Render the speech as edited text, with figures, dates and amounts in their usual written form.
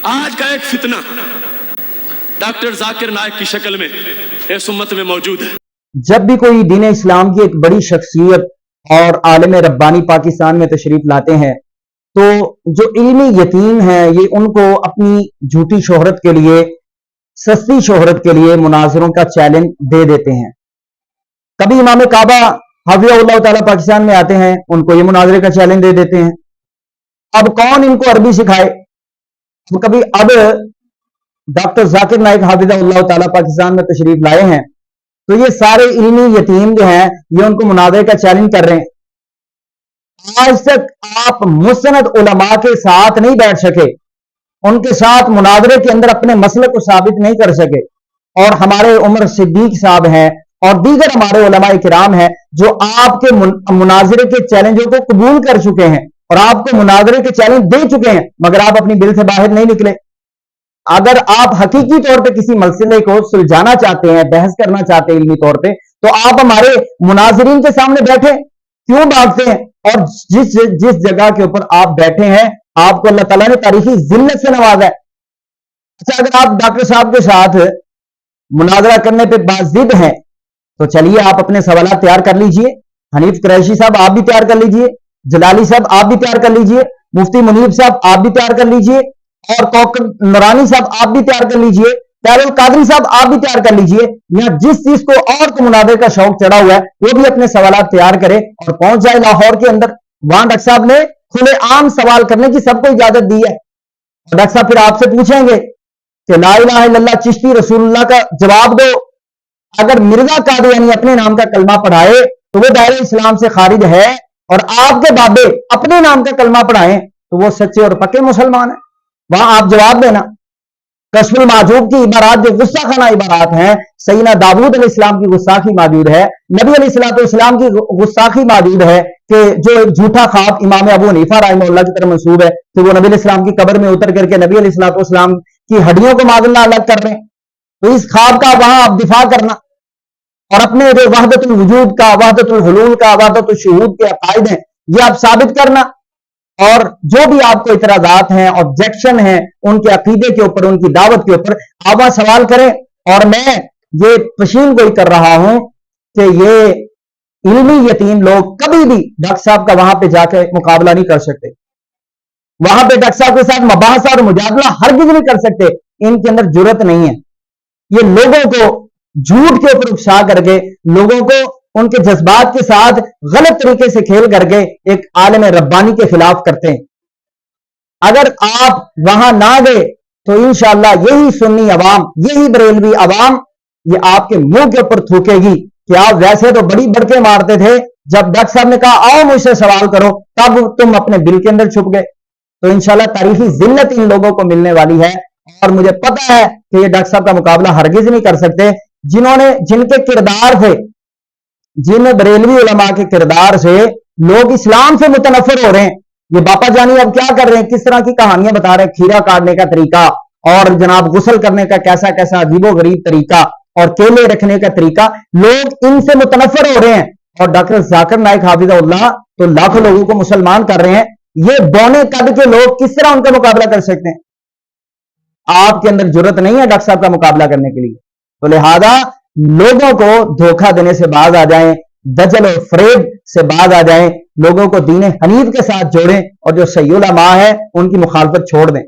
آج کا ایک فتنہ ڈاکٹر ذاکر نائک کی شکل میں اس امت میں موجود ہے۔ جب بھی کوئی دین اسلام کی ایک بڑی شخصیت اور عالم ربانی پاکستان میں تشریف لاتے ہیں تو جو علمی یتیم ہیں یہ ان کو اپنی جھوٹی شہرت کے لیے، سستی شہرت کے لیے مناظروں کا چیلنج دے دیتے ہیں۔ کبھی امام کعبہ حفظہ اللہ تعالیٰ پاکستان میں آتے ہیں، ان کو یہ مناظرے کا چیلنج دے دیتے ہیں۔ اب کون ان کو عربی سکھائے؟ کبھی اب ڈاکٹر ذاکر نائک حفظہ اللہ تعالیٰ پاکستان میں تشریف لائے ہیں تو یہ سارے علمی یتیم جو ہیں یہ ان کو مناظرے کا چیلنج کر رہے ہیں۔ آج تک آپ مستند علماء کے ساتھ نہیں بیٹھ سکے، ان کے ساتھ مناظرے کے اندر اپنے مسئلے کو ثابت نہیں کر سکے، اور ہمارے عمر صدیق صاحب ہیں اور دیگر ہمارے علماء کرام ہیں جو آپ کے مناظرے کے چیلنجوں کو قبول کر چکے ہیں اور آپ کو مناظرے کے چیلنج دے چکے ہیں، مگر آپ اپنی بل سے باہر نہیں نکلے۔ اگر آپ حقیقی طور پہ کسی مسئلے کو سلجھانا چاہتے ہیں، بحث کرنا چاہتے ہیں علمی طور پہ، تو آپ ہمارے مناظرین کے سامنے بیٹھے، کیوں بھاگتے ہیں؟ اور جس جگہ کے اوپر آپ بیٹھے ہیں آپ کو اللہ تعالیٰ نے تاریخی ذلت سے نوازا ہے۔ اچھا، اگر آپ ڈاکٹر صاحب کے ساتھ مناظرہ کرنے پہ باضد ہیں تو چلیے آپ اپنے سوالات تیار کر لیجئے، حنیف قریشی صاحب آپ بھی تیار کر لیجئے، جلالی صاحب آپ بھی تیار کر لیجئے، مفتی منیب صاحب آپ بھی تیار کر لیجئے، اور کوکب نورانی صاحب آپ بھی تیار کر لیجئے، طاہر القادری صاحب آپ بھی تیار کر لیجئے، یا جس چیز کو اور کو مناظرے کا شوق چڑھا ہوا ہے وہ بھی اپنے سوالات تیار کرے اور پہنچ جائے لاہور کے اندر۔ وہاں ڈاکٹر صاحب نے کھلے عام سوال کرنے کی سب کو اجازت دی ہے۔ ڈاکٹر صاحب پھر آپ سے پوچھیں گے کہ لا الہ الا اللہ چشتی رسول اللہ کا جواب دو، اگر مرزا قادیانی اپنے نام کا کلمہ پڑھائے تو وہ دائرہ اسلام سے خارج ہے، اور آپ کے بابے اپنے نام کا کلمہ پڑھائیں تو وہ سچے اور پکے مسلمان ہیں۔ وہاں آپ جواب دینا۔ کشف المعجوب کی عبارات جو غصہ خانہ عبارات ہیں، سیدنا داؤد علیہ السلام کی گستاخی موجود ہے، نبی علیہ السلام کی گستاخی موجود ہے کہ جو ایک جھوٹا خواب امام ابو حنیفہ رحمہ اللہ کی طرف منسوب ہے کہ وہ نبی علیہ السلام کی قبر میں اتر کر کے نبی علیہ السلام کی ہڈیوں کو معاذ اللہ الگ کر رہے ہیں، تو اس خواب کا وہاں آپ دفاع کرنا، اور اپنے جو وحدت الوجود کا، وحدت الحلول کا، وحدت الشہود کے عقائد ہیں یہ آپ ثابت کرنا، اور جو بھی آپ کو اعتراضات ہیں، آبجیکشن ہیں ان کے عقیدے کے اوپر، ان کی دعوت کے اوپر آپ سوال کریں۔ اور میں یہ تشہیر گوئی کر رہا ہوں کہ یہ علمی یتیم لوگ کبھی بھی ڈاکٹر صاحب کا وہاں پہ جا کے مقابلہ نہیں کر سکتے، وہاں پہ ڈاکٹر صاحب کے ساتھ مباحثہ اور مجادلہ ہرگز نہیں کر سکتے، ان کے اندر جرت نہیں ہے۔ یہ لوگوں کو جھوٹ کے اوپر اکسا کر کے، لوگوں کو ان کے جذبات کے ساتھ غلط طریقے سے کھیل کر کے ایک عالم ربانی کے خلاف کرتے ہیں۔ اگر آپ وہاں نہ گئے تو انشاءاللہ یہی سنی عوام، یہی بریلوی عوام یہ آپ کے منہ کے اوپر تھوکے گی کہ آپ ویسے تو بڑی بڑکے مارتے تھے، جب ڈاکٹر صاحب نے کہا آؤ مجھ سے سوال کرو تب تم اپنے بل کے اندر چھپ گئے۔ تو انشاءاللہ تاریخی ذلت ان لوگوں کو ملنے والی ہے، اور مجھے پتہ ہے کہ یہ ڈاکٹر صاحب کا مقابلہ ہرگز نہیں کر سکتے، جن کے کردار سے، جن بریلوی علماء کے کردار سے لوگ اسلام سے متنفر ہو رہے ہیں۔ یہ باپا جانی اب کیا کر رہے ہیں، کس طرح کی کہانیاں بتا رہے ہیں، کھیرا کاٹنے کا طریقہ اور جناب غسل کرنے کا کیسا کیسا عجیب و غریب طریقہ اور کیلے رکھنے کا طریقہ، لوگ ان سے متنفر ہو رہے ہیں، اور ڈاکٹر ذاکر نائک حافظہ اللہ تو لاکھوں لوگوں کو مسلمان کر رہے ہیں۔ یہ بونے قد کے لوگ کس طرح ان کا مقابلہ کر سکتے ہیں؟ آپ کے اندر جرت نہیں ہے ڈاکٹر صاحب کا مقابلہ کرنے کے لیے، تو لہذا لوگوں کو دھوکہ دینے سے باز آ جائیں، دجل اور فریب سے باز آ جائیں، لوگوں کو دین حنیف کے ساتھ جوڑیں، اور جو صحیح علماء ہیں ان کی مخالفت چھوڑ دیں۔